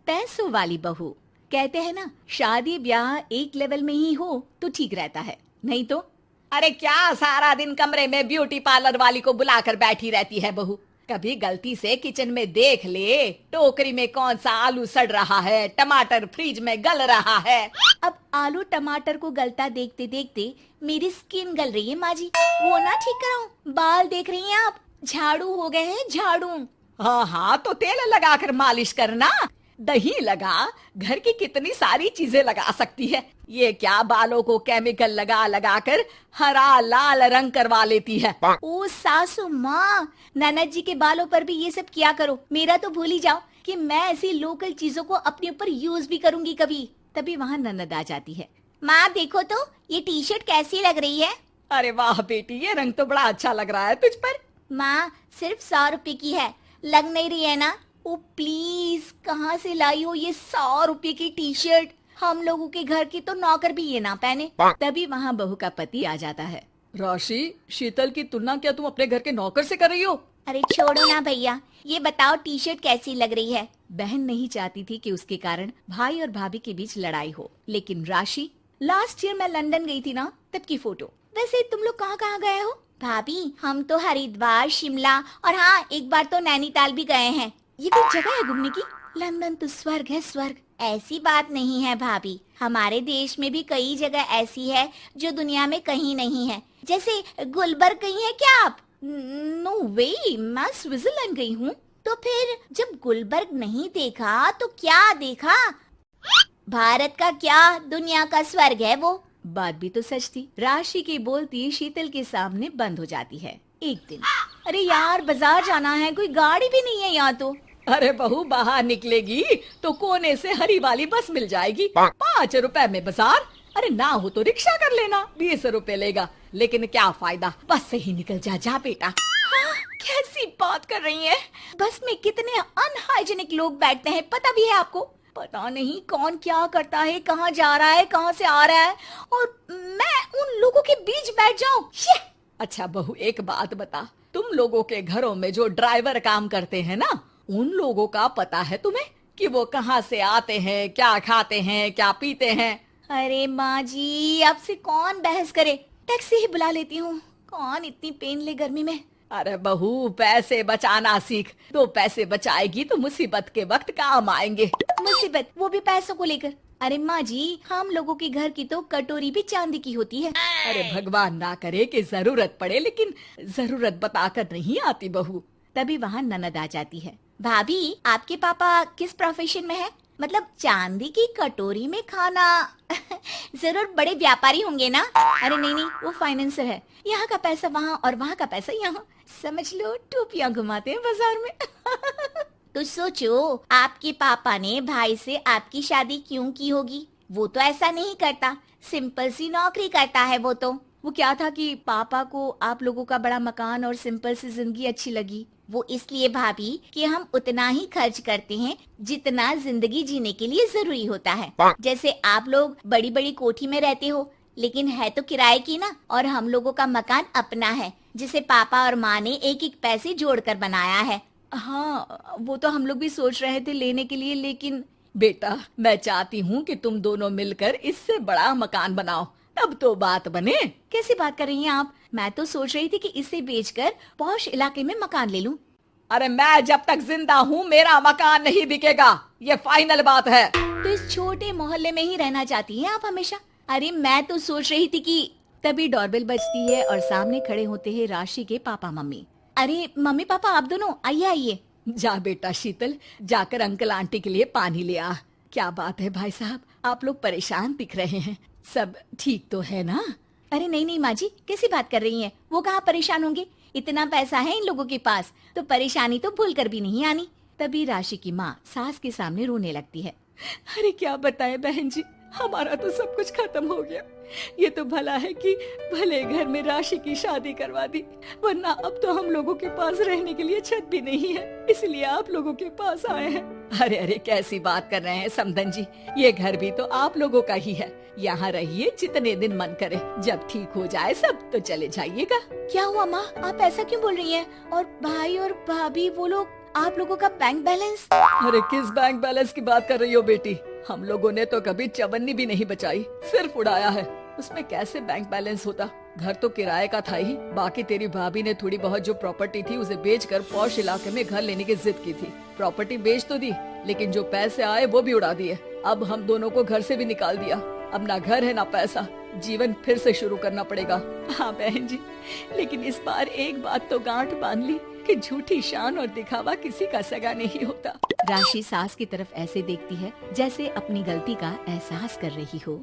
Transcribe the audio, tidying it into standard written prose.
पैसों वाली बहू। कहते हैं ना, शादी ब्याह एक लेवल में ही हो तो ठीक रहता है, नहीं तो अरे क्या सारा दिन कमरे में ब्यूटी पार्लर वाली को बुलाकर बैठी रहती है बहू। कभी गलती से किचन में देख ले टोकरी में कौन सा आलू सड़ रहा है, टमाटर फ्रिज में गल रहा है। अब आलू टमाटर को गलता देखते देखते मेरी स्किन गल रही है माँ जी, वो ना ठीक कराऊं। बाल देख रही हैं आप, झाड़ू हो गए हैं झाड़ू। हाँ हाँ, तो तेल लगाकर मालिश करना, दही लगा, घर की कितनी सारी चीजें लगा सकती है। ये क्या बालों को केमिकल लगा लगा कर हरा लाल रंग करवा लेती है। ओ सासू माँ, ननद जी के बालों पर भी ये सब किया करो। मेरा तो भूल ही जाओ कि मैं ऐसी लोकल चीजों को अपने ऊपर यूज भी करूंगी कभी। तभी वहाँ ननद आ जाती है। माँ देखो तो ये टी शर्ट कैसी लग रही है। अरे वाह बेटी, ये रंग तो बड़ा अच्छा लग रहा है तुझ पर। माँ सिर्फ 100 रुपए की है, लग नहीं रही है ना। ओ प्लीज, कहाँ से लाई हो ये 100 रुपए की टी शर्ट। हम लोगों के घर की तो नौकर भी ये ना पहने। तभी वहाँ बहू का पति आ जाता है। राशि, शीतल की तुलना क्या तुम अपने घर के नौकर से कर रही हो? अरे छोड़ो ना भैया, ये बताओ टी शर्ट कैसी लग रही है। बहन नहीं चाहती थी कि उसके कारण भाई और भाभी के बीच लड़ाई हो, लेकिन राशि, लास्ट ईयर मैं लंदन गई थी ना, तब की फोटो। वैसे तुम लोग कहाँ कहाँ गए हो? भाभी हम तो हरिद्वार, शिमला और हाँ एक बार तो नैनीताल भी गए हैं। ये कोई जगह है घूमने की? लंदन तो स्वर्ग है, स्वर्ग। ऐसी बात नहीं है भाभी, हमारे देश में भी कई जगह ऐसी है जो दुनिया में कहीं नहीं है। जैसे गुलबर्ग गई हैं क्या आप? नो वे, मैं स्विट्जरलैंड गई हूँ। तो फिर जब गुलबर्ग नहीं देखा तो क्या देखा? भारत का क्या, दुनिया का स्वर्ग है वो। बात भी तो सच थी। राशि की बोलती शीतल के सामने बंद हो जाती है। एक दिन, अरे यार बाजार जाना है, कोई गाड़ी भी नहीं है यहाँ तो। अरे बहू, बाहर निकलेगी तो कोने से हरी वाली बस मिल जाएगी। 5 रुपए में बाजार। अरे ना हो तो रिक्शा कर लेना, 20 रुपए लेगा। लेकिन क्या फायदा, बस से ही निकल जा बेटा। हाँ, कैसी बात कर रही है। बस में कितने अनहाइजीनिक लोग बैठते हैं, पता भी है आपको? पता नहीं कौन क्या करता है, कहाँ जा रहा है, कहाँ से आ रहा है, और मैं उन लोगों के बीच बैठ जाऊं। अच्छा बहू, एक बात बता, तुम लोगों के घरों में जो ड्राइवर काम करते हैं ना, उन लोगों का पता है तुम्हें कि वो कहाँ से आते हैं, क्या खाते हैं, क्या पीते हैं? अरे माँ जी, आपसे कौन बहस करे, टैक्सी ही बुला लेती हूँ। कौन इतनी पेन ले गर्मी में। अरे बहू, पैसे बचाना सीख, तो पैसे बचाएगी तो मुसीबत के वक्त काम आएंगे। मुसीबत, वो भी पैसों को लेकर? अरे माँ जी, हम लोगों के घर की तो कटोरी भी चांदी की होती है। अरे भगवान ना करे कि जरूरत पड़े, लेकिन जरूरत बताकर नहीं आती बहू। तभी वहाँ ननद आ जाती है। भाभी, आपके पापा किस प्रोफेशन में है? मतलब चांदी की कटोरी में खाना। जरूर बड़े व्यापारी होंगे ना? अरे नहीं नहीं, वो फाइनेंसर है। यहाँ का पैसा वहाँ और वहाँ का पैसा यहाँ, समझ लो टोपियाँ घुमाते हैं बाजार में। तो सोचो, आपके पापा ने भाई से आपकी शादी क्यों की होगी? वो तो ऐसा नहीं करता, सिंपल सी नौकरी करता है वो तो। वो क्या था कि पापा को आप लोगों का बड़ा मकान और सिंपल सी जिंदगी अच्छी लगी। वो इसलिए भाभी कि हम उतना ही खर्च करते हैं जितना जिंदगी जीने के लिए जरूरी होता है। जैसे आप लोग बड़ी बड़ी कोठी में रहते हो, लेकिन है तो किराए की ना, और हम लोगों का मकान अपना है, जिसे पापा और माँ ने एक एक पैसे जोड़कर बनाया है। हाँ, वो तो हम लोग भी सोच रहे थे लेने के लिए, लेकिन बेटा मैं चाहती हूँ कि तुम दोनों मिलकर इससे बड़ा मकान बनाओ, तब तो बात बने। कैसी बात कर रही हैं आप? मैं तो सोच रही थी कि इसे बेचकर पॉश इलाके में मकान ले लूं। अरे मैं जब तक जिंदा हूँ मेरा मकान नहीं बिकेगा, ये फाइनल बात है। तो इस छोटे मोहल्ले में ही रहना चाहती हैं आप हमेशा? अरे मैं तो सोच रही थी कि। तभी डोरबेल बजती है और सामने खड़े होते हैं राशि के पापा मम्मी। अरे मम्मी पापा, आप दोनों आइए आइए। जा बेटा शीतल, जाकर अंकल आंटी के लिए पानी ले आ। क्या बात है भाई साहब, आप लोग परेशान दिख रहे हैं, सब ठीक तो है ना? अरे नहीं नहीं माँ जी, कैसी बात कर रही हैं? वो कहाँ परेशान होंगे, इतना पैसा है इन लोगों के पास, तो परेशानी तो भूल कर भी नहीं आनी। तभी राशि की माँ सास के सामने रोने लगती है। अरे क्या बताएं बहन जी, हमारा तो सब कुछ खत्म हो गया। ये तो भला है कि भले घर में राशि की शादी करवा दी, वरना अब तो हम लोगों के पास रहने के लिए छत भी नहीं है, इसलिए आप लोगों के पास आए हैं। अरे अरे कैसी बात कर रहे हैं समधन जी, ये घर भी तो आप लोगों का ही है, यहाँ रहिए जितने दिन मन करे, जब ठीक हो जाए सब तो चले जाइएगा। क्या हुआ माँ, आप ऐसा क्यों बोल रही हैं? और भाई और भाभी वो लोग? आप लोगों का बैंक बैलेंस? अरे किस बैंक बैलेंस की बात कर रही हो बेटी? हम लोगों ने तो कभी चवन्नी भी नहीं बचाई, सिर्फ उड़ाया है। उसमें कैसे बैंक बैलेंस होता? घर तो किराए का था ही। बाकी तेरी भाभी ने थोड़ी बहुत जो प्रॉपर्टी थी उसे बेचकर पॉश इलाके में घर लेने की जिद की थी। प्रॉपर्टी बेच तो दी, लेकिन जो पैसे आए वो भी उड़ा दिए। अब हम दोनों को घर से भी निकाल दिया। अब ना घर है ना पैसा, जीवन फिर से शुरू करना पड़ेगा। हाँ बहन जी, लेकिन इस बार एक बात तो गांठ बांध ली कि झूठी शान और दिखावा किसी का सगा नहीं होता। राशि सास की तरफ ऐसे देखती है जैसे अपनी गलती का एहसास कर रही हो।